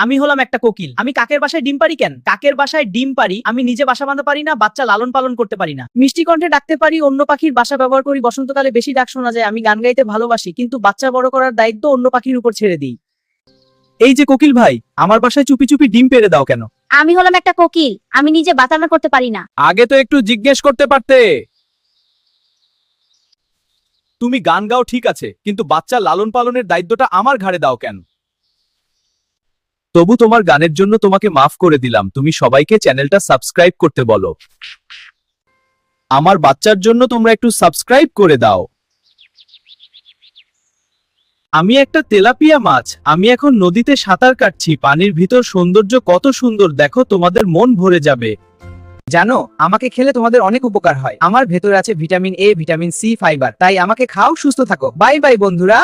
আমি হলাম একটা কোকিল। আমি কাকের বাসায় ডিম পারি কেন? কাকের বাসায় ডিম পারি, আমি নিজে বাসা বাঁধতে পারি না, বাচ্চা লালন পালন করতে পারি না। মিষ্টি কণ্ঠে ডাকতে পারি, অন্য পাখির বাসা ব্যবহার করি, বসন্তকালে বেশি ডাক শোনা যায়। আমি গান গাইতে ভালোবাসি, কিন্তু বাচ্চা বড় করার দায়িত্ব অন্য পাখির উপর ছেড়ে দিই। এই যে কোকিল ভাই, আমার বাসায় চুপি চুপি ডিম পেড়ে দাও কেন? আমি হলাম একটা কোকিল, আমি নিজে বাতানা করতে পারি না। আগে তো একটু জিজ্ঞেস করতে পারতে। তুমি গান গাও ঠিক আছে, কিন্তু বাচ্চা লালন পালনের দায়িত্বটা আমার ঘাড়ে দাও কেন? তবু তোমার গানের জন্য তোমাকে মাফ করে দিলাম। তুমি সবাইকে চ্যানেলটা সাবস্ক্রাইব করতে বলো। আমার বাচ্চার জন্য তোমরা একটু সাবস্ক্রাইব করে দাও। আমি একটা তেলাপিয়া মাছ, আমি এখন নদীতে সাঁতার কাটছি। পানির ভিতর সৌন্দর্য কত সুন্দর, দেখো তোমাদের মন ভরে যাবে। জানো, আমাকে খেলে তোমাদের অনেক উপকার হয়। আমার ভেতরে আছে vitamin A, vitamin C, fibre. তাই আমাকে খাও, সুস্থ থাকো। বাই বাই বন্ধুরা।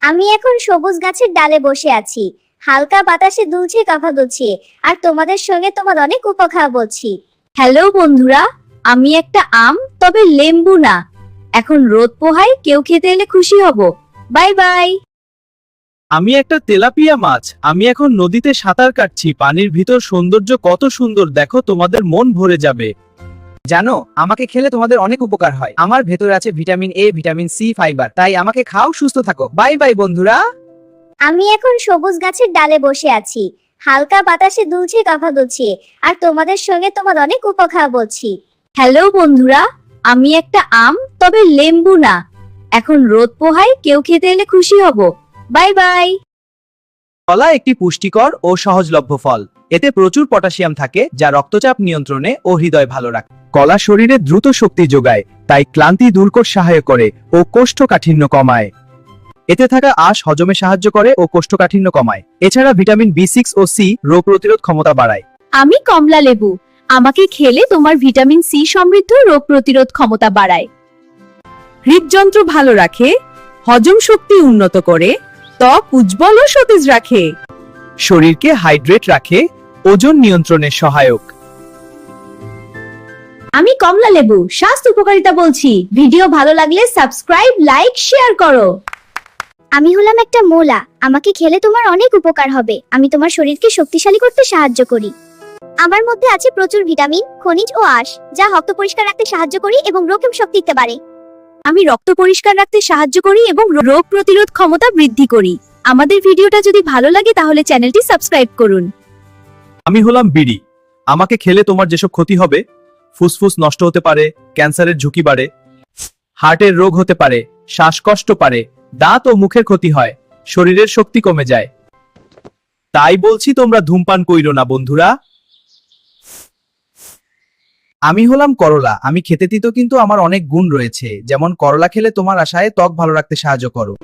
আমি এখন সবুজ গাছের ডালে বসে আছি, হালকা বাতাসে দুলছে কাঁফা দুলছে, আর তোমাদের সঙ্গে তোমার অনেক উপকার বলছি। হ্যালো বন্ধুরা, আমি একটা আম, তবে লেম্বু না। এখন রোদ পোহাই, কেউ খেতে এলে খুশি হব। Bye bye. আমি একটা তেলাপিয়া মাছ, আমি এখন নদীতে সাঁতার কাটছি। পানির ভিতর সৌন্দর্য কত সুন্দর, দেখো তোমাদের মন ভরে যাবে। জানো, আমাকে খেলে তোমাদের অনেক উপকার হয়। আমার ভেতরে আছে vitamin A, vitamin C, fibre. তাই আমাকে খাও, সুস্থ থাকো। বাই বাই বন্ধুরা। আমি এখন সবুজ গাছের ডালে বসে আছি, হালকা বাতাসে দুলছে কাঁফা দুলছে, আর তোমাদের সঙ্গে তোমার অনেক উপকার বলছি। হ্যালো বন্ধুরা, আমি একটা আম, তবে লেম্বু না। এখন রোদ পোহাই, কেউ খেতে এলে খুশি হব। Bye bye. কলা একটি পুষ্টিকর ও সহজলভ্য ফল। এতে প্রচুর পটাশিয়াম থাকে, যা রক্তচাপ নিয়ন্ত্রণে ও হৃদয় ভালো রাখে। কলা শরীরে দ্রুত শক্তি যোগায়, তাই ক্লান্তি দূর করতে সহায়ক করে ও কোষ্ঠকাঠিন্য কমায়। এতে থাকা আঁশ হজমে সাহায্য করে ও কোষ্ঠকাঠিন্য কমায়। এছাড়া ভিটামিন বি6 ও সি রোগ প্রতিরোধ ক্ষমতা বাড়ায়। আমি কমলা লেবু, আমাকে খেলে তোমার ভিটামিন সি সমৃদ্ধ রোগ প্রতিরোধ ক্ষমতা বাড়ায়। হৃদযন্ত্র ভালো রাখে, হজম শক্তি উন্নত করে, ত্বক উজ্জ্বল ও সতেজ রাখে। শরীরকে হাইড্রেট রাখে, ওজন নিয়ন্ত্রণে সহায়ক। আমি কমলা লেবু, স্বাস্থ্য উপকারিতা বলছি। ভিডিও ভালো লাগলে সাবস্ক্রাইব, লাইক, শেয়ার করো। আমি হলাম একটা মোলা, আমাকে খেলে তোমার অনেক উপকার হবে। আমি তোমার শরীরকে শক্তিশালী করতে সাহায্য করি। আমার মধ্যে আছে প্রচুর ভিটামিন, খনিজ ও আঁশ, যা রক্ত পরিষ্কার রাখতে সাহায্য করি এবং রোগ শক্তি দিতে পারে। আমি রক্ত পরিষ্কার রাখতে সাহায্য করি এবং রোগ প্রতিরোধ ক্ষমতা বৃদ্ধি করি। আমাদের ভিডিওটা যদি ভালো লাগে তাহলে চ্যানেলটি সাবস্ক্রাইব করুন। আমি হলাম বিড়ি, আমাকে খেলে তোমার যেসব ক্ষতি হবে, ফুসফুস নষ্ট হতে পারে, ক্যান্সারের ঝুঁকি বাড়ে, হার্টের রোগ হতে পারে, শ্বাসকষ্ট পারে, দাঁত ও মুখের ক্ষতি হয়, শরীরের শক্তি কমে যায়। তাই বলছি তোমরা ধূমপান কইরো না বন্ধুরা। আমি হলাম করলা, আমি খেতে তিতো কিন্তু আমার অনেক গুণ রয়েছে। যেমন করলা খেলে তোমার আশায় ত্বক ভালো রাখতে সাহায্য করো।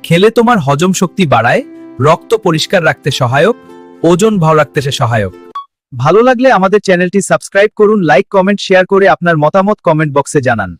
খেলে তোমার হজম শক্তি বাড়ায়, রক্ত পরিষ্কার রাখতে সহায়ক, ওজন ভালো রাখতে সহায়ক। ভালো লাগলে আমাদের চ্যানেলটি সাবস্ক্রাইব করুন, লাইক, কমেন্ট, শেয়ার করে আপনার মতামত কমেন্ট বক্সে জানান।